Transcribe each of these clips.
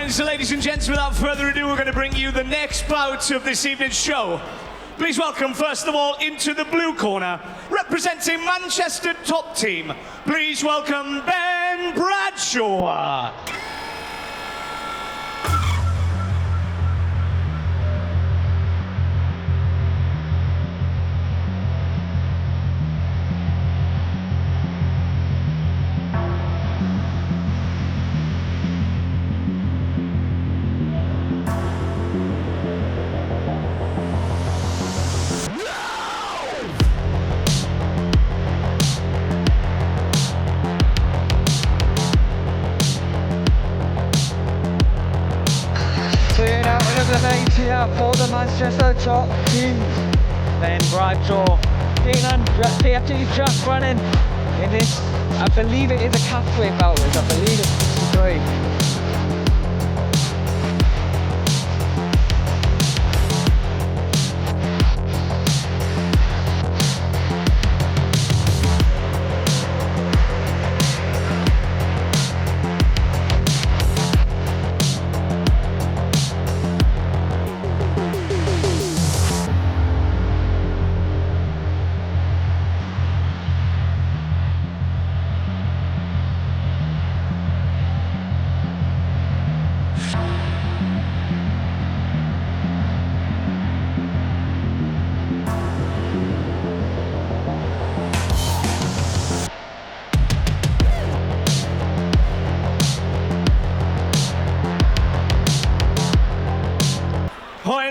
So ladies and gents, without further ado, we're going to bring you the next bout of this evening's show. Please welcome, first of all, into the blue corner, representing Manchester top team, please welcome Ben Bradshaw. For the Manchester top team, Ben Bradshaw, Brennan, TFT just running in this, I believe it is a calfweight bout, I believe it's 63.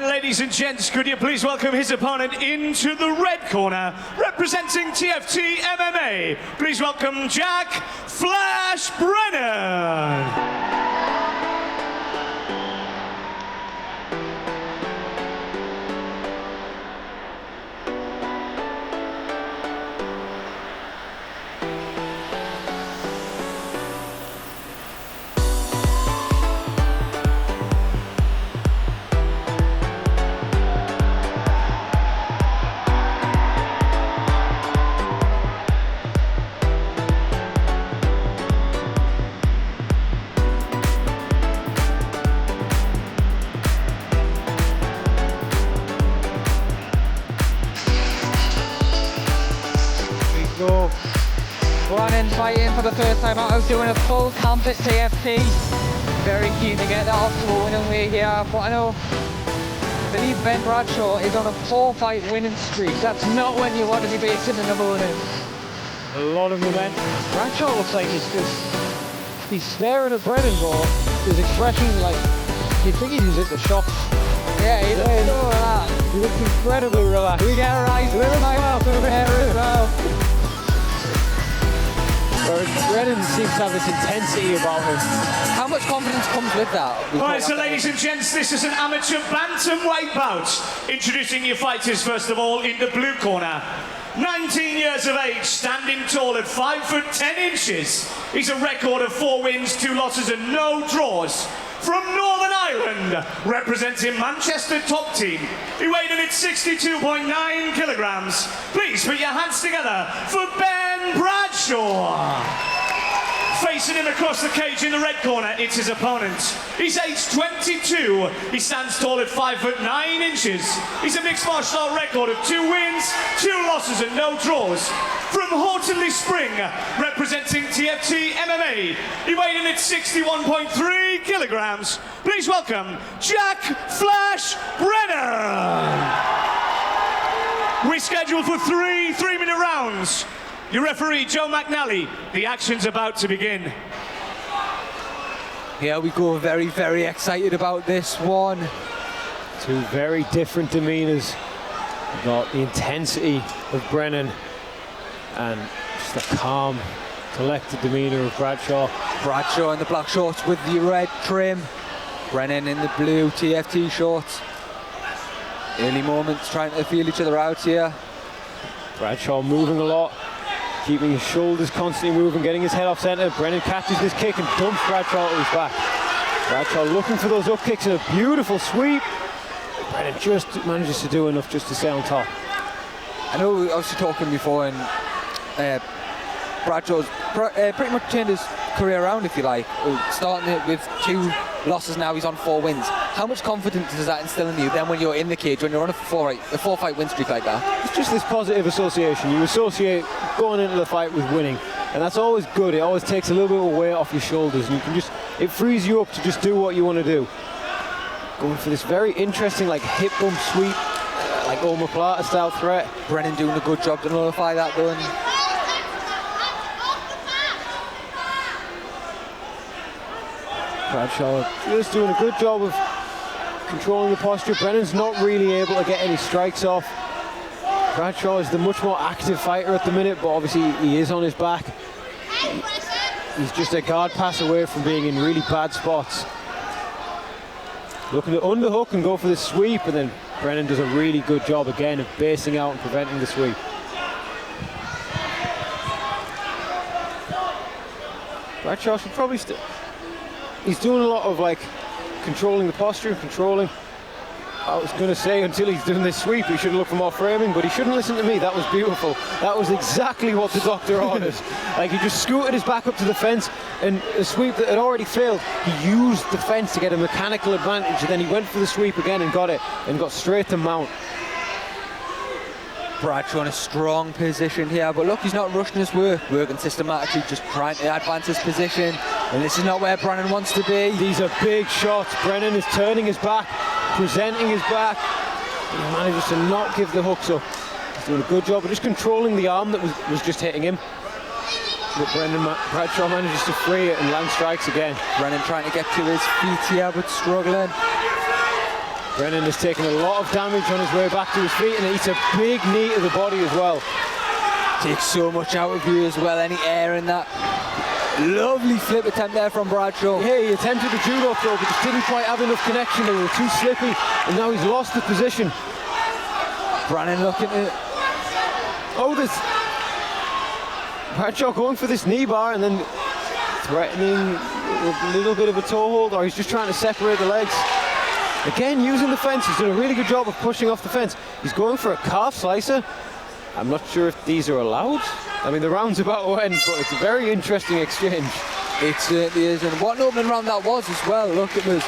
Ladies and gents, could you please welcome his opponent into the red corner, representing TFT MMA. Please welcome Jack Flash Brennan. Brennan fighting for the first time out, doing a full camp at TFT. Very keen to get that off to a winning way here, but I believe Ben Bradshaw is on a 4-fight winning streak. That's not when you want to be facing an opponent. A lot of momentum. Bradshaw looks like he's staring at Brennan, but his expression, like, you think he's at the shop. Yeah, he looks so relaxed. He looks incredibly relaxed. We get a rise with him over here as well. Brennan seems to have this intensity about him. How much confidence comes with that? Alright, so ladies and gents, this is an amateur bantamweight bout. Introducing your fighters, first of all, in the blue corner. 19 years of age, standing tall at 5'10". He's a record of 4 wins, 2 losses and no draws. From Northern Ireland, representing Manchester top team. He weighed in at 62.9 kilograms. Please put your hands together for Ben Bradshaw. Facing him across the cage in the red corner, it's his opponent. He's aged 22. He stands tall at 5'9". He's a mixed martial art record of 2 wins, 2 losses and no draws. From Hortonley Spring, representing TFT MMA, he weighed in at 61.3 kilograms. Please welcome Jack Flash Brennan. We scheduled for 3 3-minute rounds. Your referee, Joe McNally. The action's about to begin. Here we go, very, very excited about this one. 2 very different demeanours. We've got the intensity of Brennan and just the calm, collected demeanour of Bradshaw. Bradshaw in the black shorts with the red trim. Brennan in the blue TFT shorts. Early moments trying to feel each other out here. Bradshaw moving a lot, keeping his shoulders constantly moving, getting his head off centre. Brennan catches this kick and dumps Bradshaw to his back. Bradshaw looking for those up kicks and a beautiful sweep. Brennan just manages to do enough just to stay on top. I know I was talking before, and Bradshaw's pretty much turned his career around, if you like, starting it with 2 losses now, he's on 4 wins. How much confidence does that instill in you then when you're in the cage, when you're on a four-fight win streak like that? It's just this positive association. You associate going into the fight with winning, and that's always good. It always takes a little bit of weight off your shoulders, and you can just, it frees you up to just do what you want to do. Going for this very interesting like hip bump sweep, like omoplata style threat. Brennan doing a good job to nullify that though. Bradshaw just doing a good job of controlling the posture. Brennan's not really able to get any strikes off. Bradshaw is the much more active fighter at the minute, but obviously he is on his back. He's just a guard pass away from being in really bad spots. Looking to underhook and go for the sweep, and then Brennan does a really good job again of basing out and preventing the sweep. Bradshaw should probably he's doing a lot of like controlling the posture, controlling. I was going to say until he's doing this sweep he should look for more framing, but he shouldn't listen to me. That was beautiful. That was exactly what the doctor ordered. Like, he just scooted his back up to the fence, and a sweep that had already failed, he used the fence to get a mechanical advantage, and then he went for the sweep again and got it, and got straight to mount. Bradshaw in a strong position here, but look, he's not rushing his work, working systematically, just trying to advance his position, and this is not where Brennan wants to be. These are big shots. Brennan is turning his back, presenting his back. He manages to not give the hooks up. He's doing a good job of just controlling the arm that was just hitting him. But Bradshaw manages to free it and land strikes again. Brennan trying to get to his feet here, but struggling. Brennan has taken a lot of damage on his way back to his feet, and he eats a big knee to the body as well. Takes so much out of you as well, any air in that. Lovely flip attempt there from Bradshaw. Yeah, he attempted a judo throw, but just didn't quite have enough connection. They were too slippy, and now he's lost the position. Brennan looking at... Oh, there's... Bradshaw going for this knee bar, and then threatening a little bit of a toe hold, or he's just trying to separate the legs. Again, using the fence. He's doing a really good job of pushing off the fence. He's going for a calf slicer. I'm not sure if these are allowed. I mean, the round's about to end, but it's a very interesting exchange. It certainly is, and what an opening round that was as well. Look, it was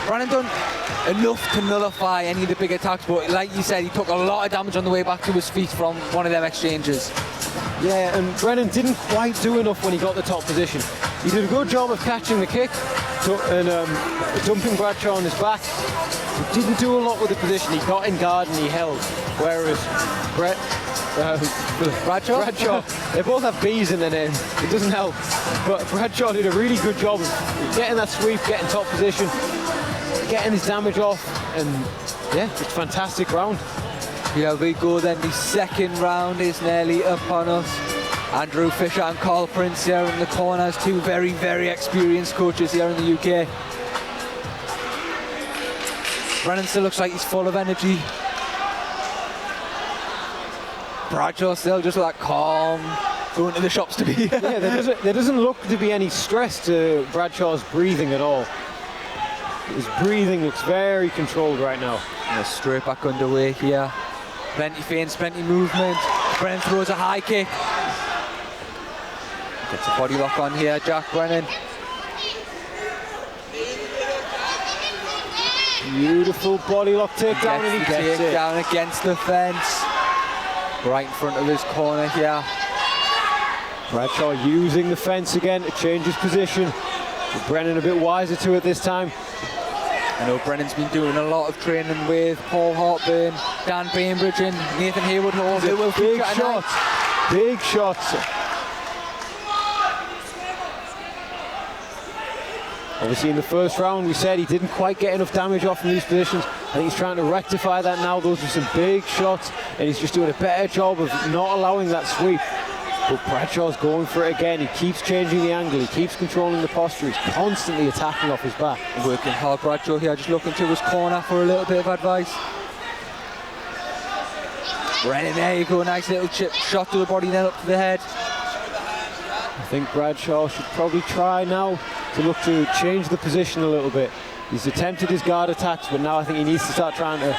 Brennan done enough to nullify any of the big attacks, but like you said, he took a lot of damage on the way back to his feet from one of them exchanges. Yeah, and Brennan didn't quite do enough when he got the top position. He did a good job of catching the kick and dumping Bradshaw on his back. He didn't do a lot with the position. He got in guard and he held, whereas Bradshaw, they both have B's in their name. It doesn't help. But Bradshaw did a really good job of getting that sweep, getting top position, getting his damage off, and yeah, just fantastic round. Here we go then, the second round is nearly upon us. Andrew Fisher and Carl Prince here in the corners, two very, very experienced coaches here in the UK. Brennan still looks like he's full of energy. Bradshaw still just like calm, going to the shops to be. Yeah, there doesn't look to be any stress to Bradshaw's breathing at all. His breathing looks very controlled right now. And straight back underway here. Plenty feints, plenty movement. Brennan throws a high kick. Gets a body lock on here, Jack Brennan. Beautiful body lock takedown, and he gets it. Down against the fence. Right in front of his corner here. Bradshaw using the fence again to change his position. Brennan a bit wiser to it this time. I know Brennan's been doing a lot of training with Paul Hartburn, Dan Bainbridge and Nathan Haywood. Big shots. Big shots. Obviously in the first round we said he didn't quite get enough damage off from these positions. I think he's trying to rectify that now. Those are some big shots, and he's just doing a better job of not allowing that sweep. But Bradshaw's going for it again. He keeps changing the angle, he keeps controlling the posture, he's constantly attacking off his back. Working hard, Bradshaw here, just looking to his corner for a little bit of advice. Brennan, there you go, nice little chip shot to the body, then up to the head. I think Bradshaw should probably try now to look to change the position a little bit. He's attempted his guard attacks, but now I think he needs to start trying to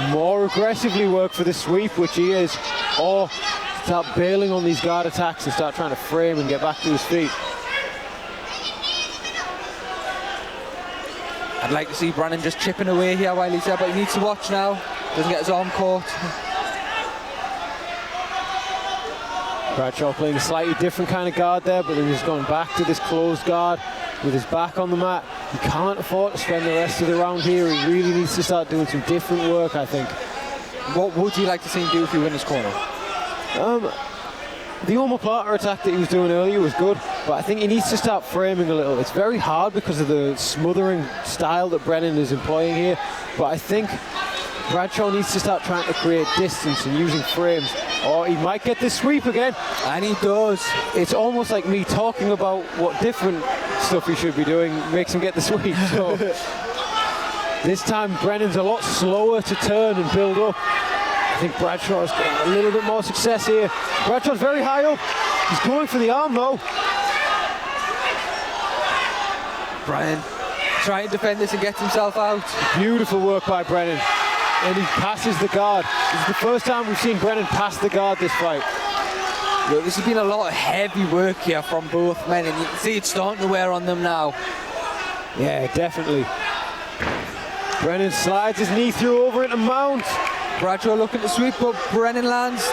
more aggressively work for the sweep, which he is, or start bailing on these guard attacks and start trying to frame and get back to his feet. I'd like to see Brennan just chipping away here while he's there, but he needs to watch now. Doesn't get his arm caught. Bradshaw playing a slightly different kind of guard there, but then he's gone back to this closed guard with his back on the mat. He can't afford to spend the rest of the round here. He really needs to start doing some different work, I think. What would you like to see him do if you win his corner? The omoplata attack that he was doing earlier was good, but I think he needs to start framing a little. It's very hard because of the smothering style that Brennan is employing here, but I think Bradshaw needs to start trying to create distance and using frames, or he might get this sweep again. And he does. It's almost like me talking about what different stuff he should be doing makes him get the sweep. So this time Brennan's a lot slower to turn and build up. I think Bradshaw's getting a little bit more success here. Bradshaw's very high up. He's going for the arm though. Brennan trying to defend this and gets himself out. Beautiful work by Brennan. And he passes the guard. This is the first time we've seen Brennan pass the guard this fight. Look, this has been a lot of heavy work here from both men, and you can see it's starting to wear on them now. Yeah, definitely. Brennan slides his knee through over it and mount. Bradshaw looking to sweep, but Brennan lands.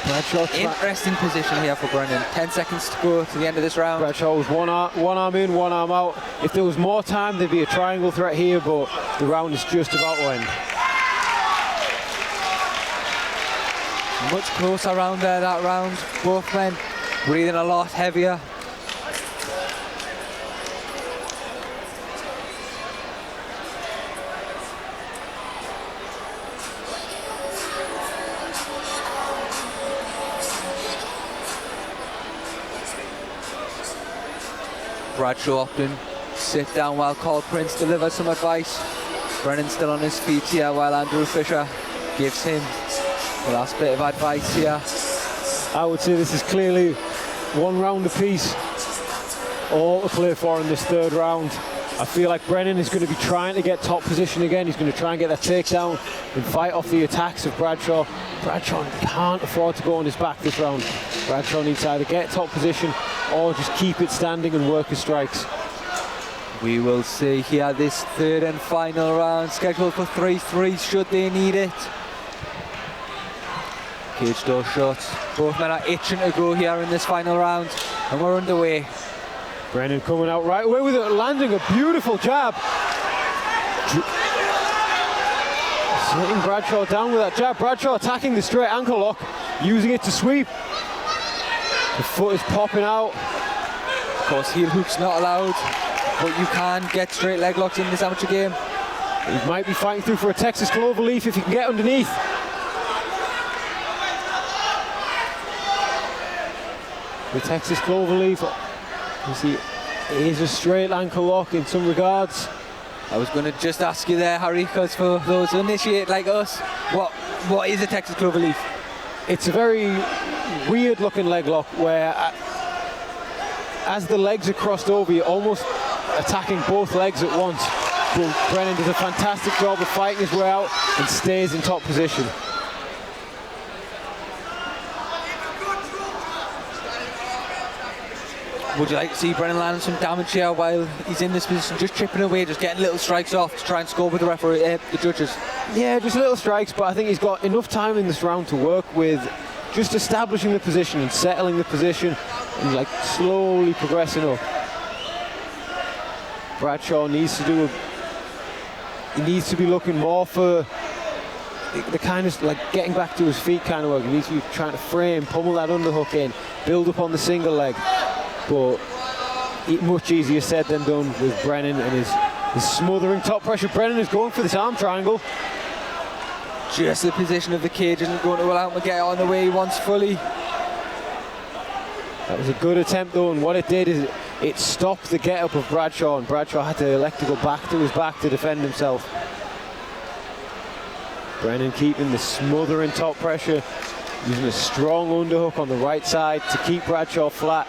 Bradshaw Interesting position here for Brennan. 10 seconds to go to the end of this round. Bradshaw was one arm in, one arm out. If there was more time, there'd be a triangle threat here, but the round is just about to end. Much closer round there, that round. Both men breathing a lot heavier. Bradshaw often sit down while Carl Prince delivers some advice. Brennan still on his feet here while Andrew Fisher gives him the last bit of advice here. I would say this is clearly one round apiece. All to play for in this third round. I feel like Brennan is going to be trying to get top position again. He's going to try and get that takedown and fight off the attacks of Bradshaw. Bradshaw can't afford to go on his back this round. Bradshaw needs to either get top position or just keep it standing and work his strikes. We will see here this third and final round, scheduled for 3-3 should they need it. Cage door shut. Both men are itching to go here in this final round, and we're underway. Brennan coming out right away with it, landing a beautiful jab. Sitting Bradshaw down with that jab. Bradshaw attacking the straight ankle lock, using it to sweep. The foot is popping out. Of course, heel hook's not allowed, but you can get straight leg locks in this amateur game. He might be fighting through for a Texas cloverleaf if he can get underneath. The Texas cloverleaf, you see, is a straight ankle lock in some regards. I was going to just ask you there, Harry, because for those who initiate like us, what is a Texas cloverleaf? It's a very weird looking leg lock where as the legs are crossed over, you're almost attacking both legs at once. But Brennan does a fantastic job of fighting his way out and stays in top position. Would you like to see Brennan land some damage here while he's in this position, just chipping away, just getting little strikes off to try and score with the referee, the judges? Yeah, just little strikes, but I think he's got enough time in this round to work with just establishing the position and settling the position and like slowly progressing up. Bradshaw needs to he needs to be looking more for the kind of like getting back to his feet kind of work. He needs to be trying to frame, pummel that underhook in, build up on the single leg. But much easier said than done with Brennan and his smothering top pressure. Brennan is going for this arm triangle. Just the position of the cage isn't going to allow him to get on the way he wants fully. That was a good attempt though, and what it did is it stopped the get up of Bradshaw, and Bradshaw had to elect to go back to his back to defend himself. Brennan keeping the smothering top pressure, using a strong underhook on the right side to keep Bradshaw flat.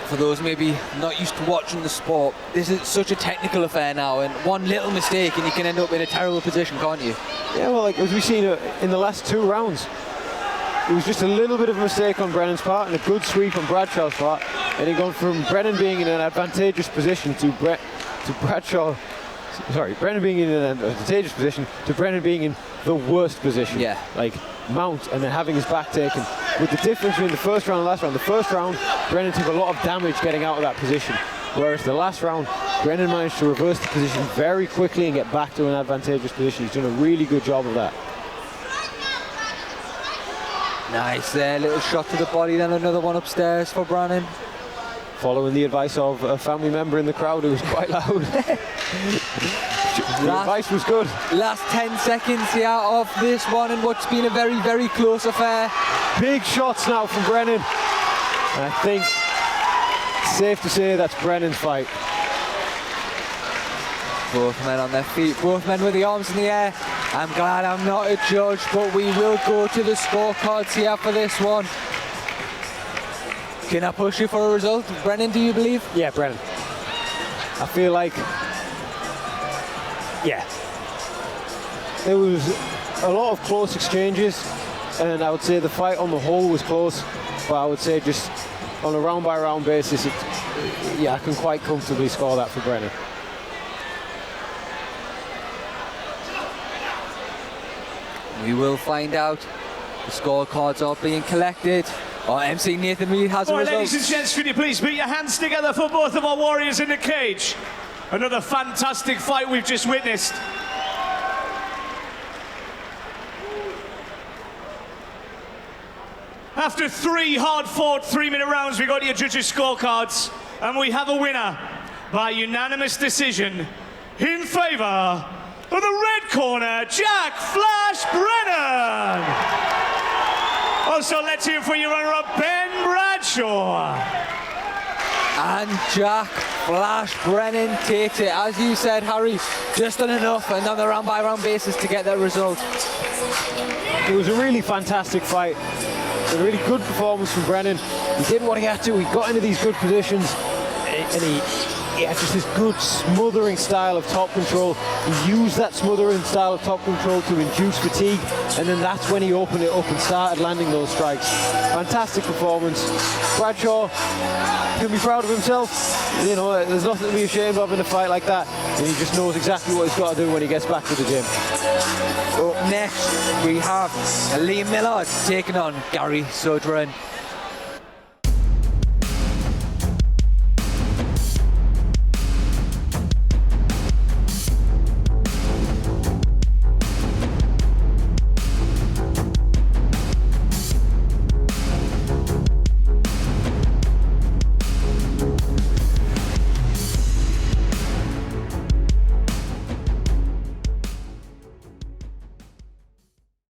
For those maybe not used to watching the sport, this is such a technical affair now, and one little mistake and you can end up in a terrible position, can't you? Yeah, well, like as we've seen in the last two rounds, it was just a little bit of a mistake on Brennan's part and a good sweep on Bradshaw's part, and he gone from Brennan being in an advantageous position to to Bradshaw. Sorry, Brennan being in an advantageous position to Brennan being in the worst position. Yeah. Like mount and then having his back taken. With the difference between the first round and last round, the first round, Brennan took a lot of damage getting out of that position. Whereas the last round, Brennan managed to reverse the position very quickly and get back to an advantageous position. He's done a really good job of that. Nice there, little shot to the body, then another one upstairs for Brennan. Following the advice of a family member in the crowd who was quite loud. The advice was good. Last 10 seconds here of this one and what's been a very, very close affair. Big shots now from Brennan. And I think it's safe to say that's Brennan's fight. Both men on their feet, both men with the arms in the air. I'm glad I'm not a judge, but we will go to the scorecards here for this one. Can I push you for a result? Brennan, do you believe? Yeah, Brennan. I feel like, yeah. There was a lot of close exchanges, and I would say the fight on the whole was close, but I would say just on a round-by-round basis, I can quite comfortably score that for Brennan. We will find out. The scorecards are being collected. Our MC Nathan Reed has a All right, result. ladies and gents, could you please put your hands together for both of our warriors in the cage? Another fantastic fight we've just witnessed. After 3 hard-fought 3-minute rounds, we got your judges' scorecards, and we have a winner by unanimous decision in favour of the red corner, Jack Flash Brennan. Also, let's hear for your runner-up, Ben Bradshaw. And Jack Flash Brennan takes it. As you said, Harry, just done enough and on a round-by-round basis to get that result. It was a really fantastic fight. A really good performance from Brennan. He did what he had to. He got into these good positions, and he had just this good smothering style of top control. He used that smothering style of top control to induce fatigue, and then that's when he opened it up and started landing those strikes. Fantastic performance. Bradshaw can be proud of himself. You know, there's nothing to be ashamed of in a fight like that, and he just knows exactly what he's got to do when he gets back to the gym. Up next, we have Liam Millard taking on Gary Sudren.